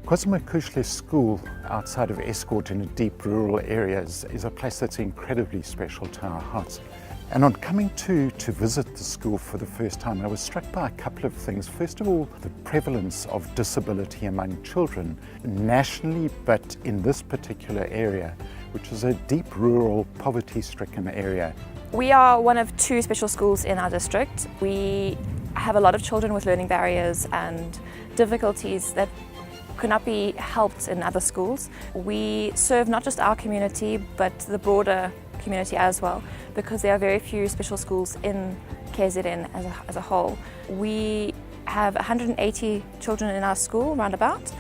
Kwazamokuhle School outside of Escort in a deep rural area is a place that's incredibly special to our hearts. And on coming to visit the school for the first time, I was struck by a couple of things. First of all, the prevalence of disability among children nationally, but in this particular area, which is a deep rural, poverty-stricken area. We are one of two special schools in our district. We have a lot of children with learning barriers and difficulties that could not be helped in other schools. We serve not just our community, but the broader community as well, because there are very few special schools in KZN as a whole. We have 180 children in our school, roundabout,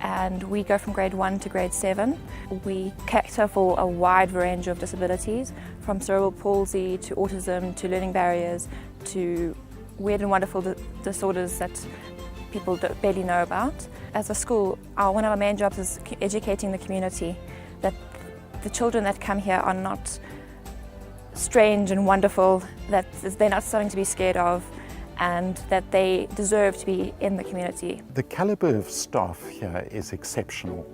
and we go from grade 1 to grade 7. We cater for a wide range of disabilities, from cerebral palsy to autism to learning barriers to weird and wonderful disorders that people barely know about. As a school, one of our main jobs is educating the community that the children that come here are not strange and wonderful, that they're not something to be scared of, and that they deserve to be in the community. The calibre of staff here is exceptional.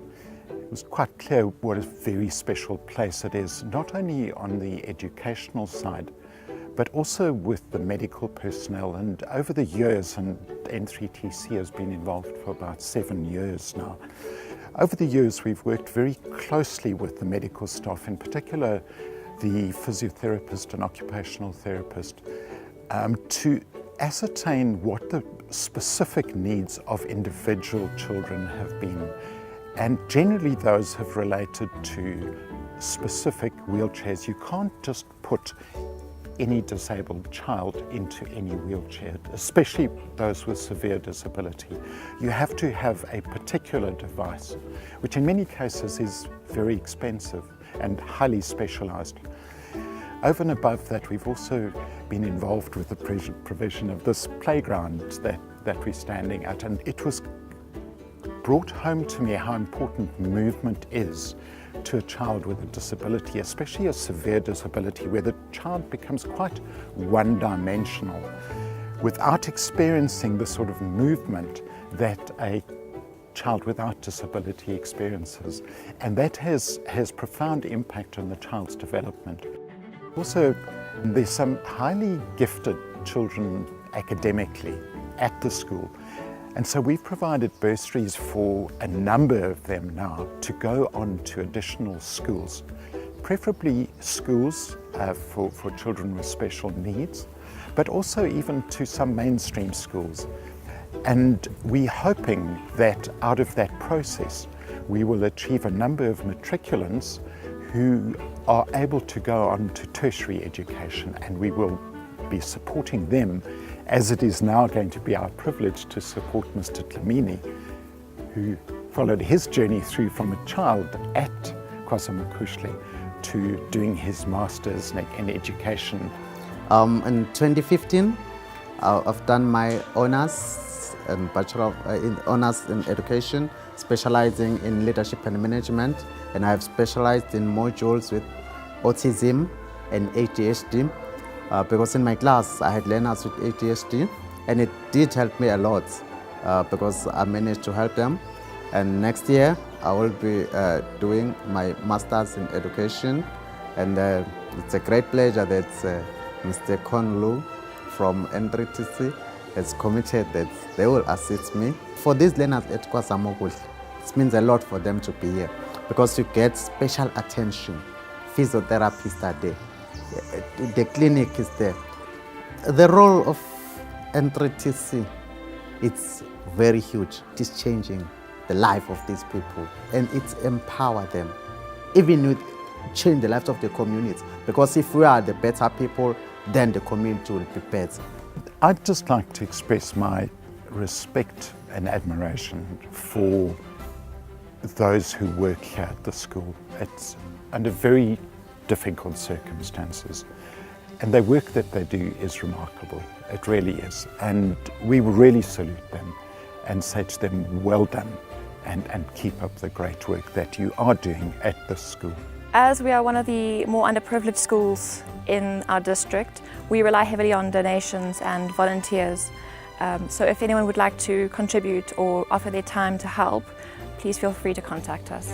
It was quite clear what a very special place it is, not only on the educational side, but also with the medical personnel. And over the years, and N3TC has been involved for about 7 years now, over the years we've worked very closely with the medical staff, in particular the physiotherapist and occupational therapist, to ascertain what the specific needs of individual children have been. And generally those have related to specific wheelchairs. You can't just put any disabled child into any wheelchair, especially those with severe disability. You have to have a particular device, which in many cases is very expensive and highly specialized. Over and above that, we've also been involved with the provision of this playground that we're standing at, and it was brought home to me how important movement is to a child with a disability, especially a severe disability, where the child becomes quite one-dimensional without experiencing the sort of movement that a child without disability experiences. And that has profound impact on the child's development. Also, there's some highly gifted children academically at the school. And so we've provided bursaries for a number of them now to go on to additional schools, preferably schools for children with special needs, but also even to some mainstream schools. And we're hoping that out of that process, we will achieve a number of matriculants who are able to go on to tertiary education, and we will be supporting them, as it is now going to be our privilege to support Mr. Tlamini, who followed his journey through from a child at Kwazamokuhle to doing his master's in education. In 2015, I've done my honors and bachelor honors in education, specializing in leadership and management, and I have specialized in modules with autism and ADHD. Because in my class I had learners with ADHD, and it did help me a lot because I managed to help them. And next year I will be doing my master's in education, and it's a great pleasure that Mr. Conlu from N3TC has committed that they will assist me. For these learners at Kwazamokuhle, it means a lot for them to be here because you get special attention. Physiotherapists are there. The clinic is there. The role of N3TC, it's very huge. It is changing the life of these people, and it's empower them. Even with change the lives of the communities, because if we are the better people, then the community will be better. I'd just like to express my respect and admiration for those who work here at the school. It's under very difficult circumstances, and the work that they do is remarkable. It really is, and we really salute them and say to them, well done, and keep up the great work that you are doing at this school. As we are one of the more underprivileged schools in our district, we rely heavily on donations and volunteers. So if anyone would like to contribute or offer their time to help, please feel free to contact us.